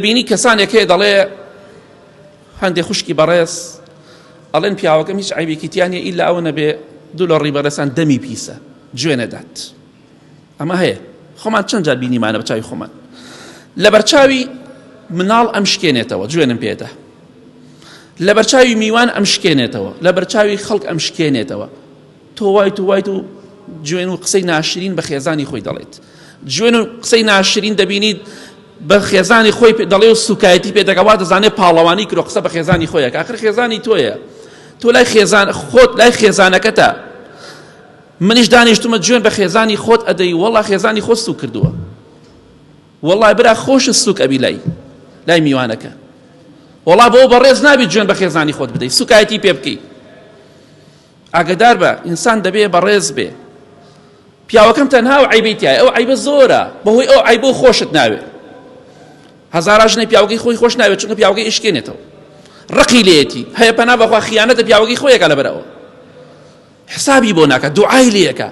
بینی کەسانێک هەیە دەڵێ هەندێک خوشکی بەڕێز ئەڵێن پیاوەکەم هیچ عیبێکی تیا نییە ئیلا ئەوە نەبێ دوو لە ڕیبەرەسان دەمی پیسە گوێ نەدات. ئەمە هەیە خۆمان چەند جار بینیمانە بە چاوی خۆمان لە بەرچاوی مناڵ ئەم شکێنێتەوە جوێنم پێدە، لە بەرچاوی میوان ئەم شکێنێتەوە، لە بەرچاوی خەڵک ئەم شکێنێتەوە. تۆ وایت و جوێن و قسەی ناشرین بە خێزانی خۆی دەڵێت، جوێن و قسەی ناشرین دەبینیت بە خێزانی خۆی دەڵێ و سوکایەتی پێدەگەوا دەزانێت پاڵەوانی کرۆ قسە بە خێزانی خۆیە کە ئاخر خێزانی تۆیە، تۆ لای خێزان خۆت لای خێزانەکەتە. منیش دانیشتومە جوێن بە خێزانی خۆت ئەدەی وەڵا خێزانی خۆت سوک کردووە، وەڵای برا خۆش سوک ئەبی لای میوانەکە، وەڵا بۆ بەڕێز نابی جوێن بە خێزانی خۆت بدەیت سوکایەتی پێ بکەی. ئاگدار بە ئینسان دەبێ بەڕێز بێ. پیاوەکەم تەنها و عیبەی تایە، ئەو عیبە زۆرە بەهۆی ئەو عیبە خۆشت ناوێ. هەزارا ژنەی پیاوەکەی خۆی خۆش ناوێت چونکە پیاوەکەی ئیشکێنێتەوە، ڕقی لێتی هەیە پەنا بەخوا خیانەتە پیاوەکەی خۆیەکە لەبەرەوە حسابی بۆ ناکات، دوعای لێەکە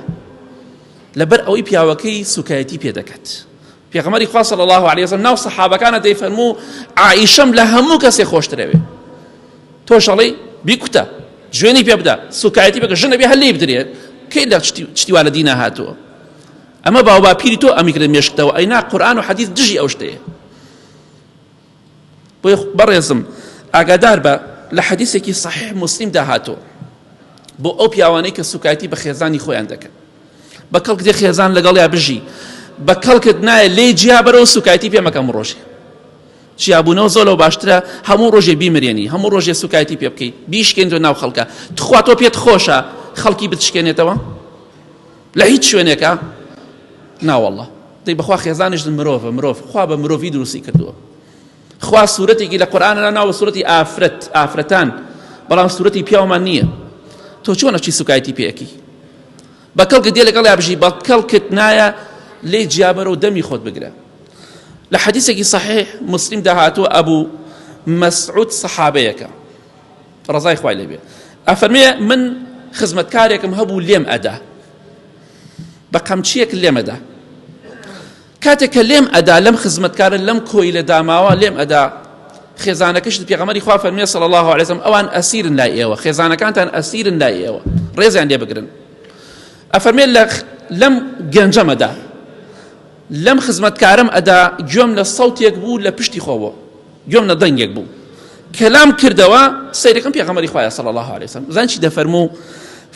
لەبەر ئەوەی پیاوەکەی سوکایەتی پێ دەکات. پێغەمبەری خوا صلی الله علیه وسلم ناو سەحابەکانە دەیفەرموو عائیشەم لە هەموو کەسێ خۆشترەوێ. تۆش ئەڵێی بیکوتە جوێنی پێ بدە سوکایەتی بکە ژنە بێ هەلێ بدرێت کەی لە شتیوا لە دینە هاتووە. ئەمە باو باپیری تۆ ئەمیکرێت مێشکتەوە ئەینا قورئان و حەدیث دژی ئەو شتەیە. بۆیە بەڕێزم ئاگادار بە لە حەدیثێکی صحیح موسلیم داهاتوە بۆ ئەو پیاوانەی کە سوکایەتی بە خێزانی خۆیان دەکەن. بە کەڵک دێ خێزان لەگەڵیا بژی بە کەڵکت نایە لێ جیا بەرەوە سوکایەتی پێ مەکەم ڕۆژێ چیابوونەوە زۆر لەو باشترە هەموو ڕۆژێ بیمرێنی هەموو ڕۆژێ سوکایەتی پێ بکەیت بیشکێنرێ ناو خەڵکە تخوا تۆ پێت خۆشە خەڵکی بتشکێنێتەوە لە هیچ شوێنێکە ناوەڵڵا دەی بەخوا خێزانش مرۆڤ خوا بە مرۆڤی دروستی کردووە. خوا سوورەتێکی لە قورئانە ناوە سوورەتی ئافرەتان بەڵام سوورەتی پیاومان نییە. تۆ چۆنە چی سوکایەتی پێەکەی بە کەڵکت دێ لەگەڵ یابژی بە کەڵکت نایە لێ جیابەرە و دەمی خۆت بگرە. لە حەدیثێکی صحیح مسلم داهاتوە ئەبوو مەسعود سەحابەیەکە ڕەزای خوای لێ بێ ئەفەرمێ من خزمەتکارێکم هەبوو لێم ئەدا بە قەمچیەک لێم ئەدا کاتێک کە لێم ئەدا لەم خزمەتکارە لەم کۆی لە داماوە لێم ئەدا خێزانەکەشت پێغەمبەری خوا فەرمێ صلی الله علیه وسلم ئەوان ئەسیرن لای ئێوە خێزانەکانتان ئەسیرن لای ئێوە ڕێزیان لێ بگرن. ئەفەرمێ لەم گەنجەمەدا لەم خزمەتکارم ئەدا گوێم لە سەوتێک بوو لە پشتی خۆوە گوێم لە دەنگێک بوو کەلام کردەوە سەیرەکەم پێغەمبەری خوایە صلی الله علیه وسلم زان چی دەفەرموو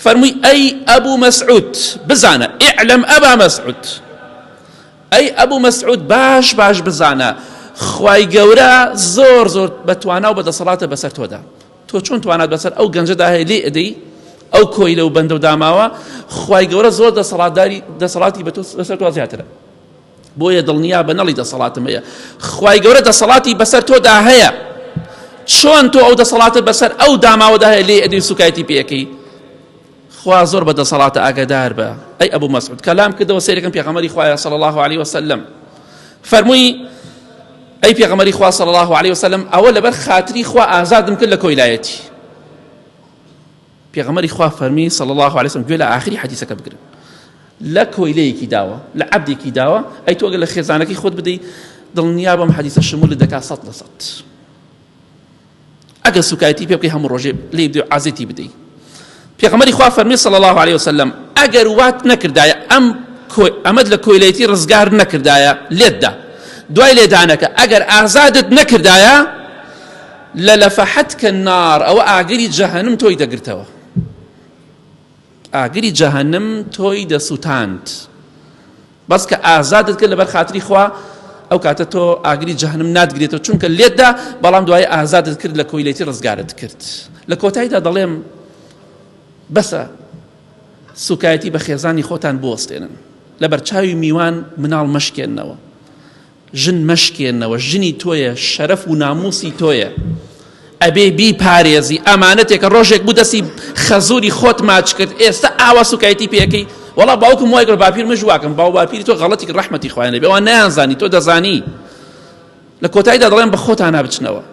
فەرمووی ئەی ئەبوو مەسعود بزانە ئیعلەم ئەبا مەسعود ئەی ئەبوو مەسعود باش بزانە خوای گەورە زۆر بەتوانا و بەدەسەڵاتە بەسەر تۆدا تۆ چۆن توانات بەسەر ئەو گەنجەدا هەیە لێ ئەدەی ئەو کۆی لەو بەندە و داماوە خوای گەورە زۆر دەسەڵاتی بەسەر تۆ زیاترە بۆیە دڵنیا بە نەڵی دەسەڵاتم هەیە خوای گەورە دەسەڵاتی بەسەر تۆدا هەیە چۆن تۆ ئەو دەسەڵاتت بەسەر ئەو داماوەدا هەیە لێ ئەدەی سوکایەتی پێەکەی خوا زۆر بە دەسەڵاتە ئاگادار بە. ئەی ئەبوو مەسعود کەلام کردەوە سەیرەکەم پێغەمبەری خوایە صلی الله علیه وسلم فەرمووی ئەی پێغەمبەری خوا صلی الله علیه وسلم ئەوە لەبەر خاتری خوا ئازادم کرد لە کۆیلایەتی. پێغەمبەری خوا فەرمی صلی الله علیه وسلم گوێ لە ئاخری حەدیثەکە بگرن لە کۆیلەیەکی داوە لە عەبدێکی داوە ئەی تۆ ئەگەر لە خێزانەکەی خۆت بدەی دڵنیا بەم حەدیثە شمولت دەکات 100%. ئەگەر سوکایەتی پێ بکەی هەموو ڕۆژێ لێ بدەی و عازێتی بدەی. پێغەمبەری خوا فەرمی صلی الله علیه وسلم ئەگەر وات نەکردایە ئەمەد لە کۆیلەیەتی ڕزگار نەکردایە لێتدا دوای لێدانەکە ئەگەر ئازادت نەکردایە لە لەفەحەتکە النار ئەوە ئاگری جەهەنم تۆی دەگرتەوە ئاگری جەهەنم تۆی دەسووتاند بەس کە ئازادت کرد لەبەر خاتری خوا ئەو کاتە تۆ ئاگری جەهەنم ناتگرێتەوە چونکە لێتدا بەڵام دوای ئازادت کرد لە کۆیلەیەتی ڕزگارت کرد. لە کۆتاییدا دەڵێم بەسە سوکایەتی بە خێزانی خۆتان بوەستێنن لەبەر چاوی میوان مناڵ مەشکێننەوە ژن مەشکێننەوە ژنی تۆیە شەرەف و ناموسی تۆیە ئەبێ بیپارێزی ئەمانەتێکە ڕۆژێک بوو دەستی خەزوری خۆت ماچ کرد ئێستا ئاوا سوکایەتی پێەکەی وەڵا باوکم وای کرد باپیر مژواکەم باو باپیری تۆ غەڵەتی کرد ڕەحمەتی خوایان لێبێ ئەوان نەیانزانی تۆ دەزانی. لە کۆتاییدا دەڵێن بە خۆتان نابچنەوە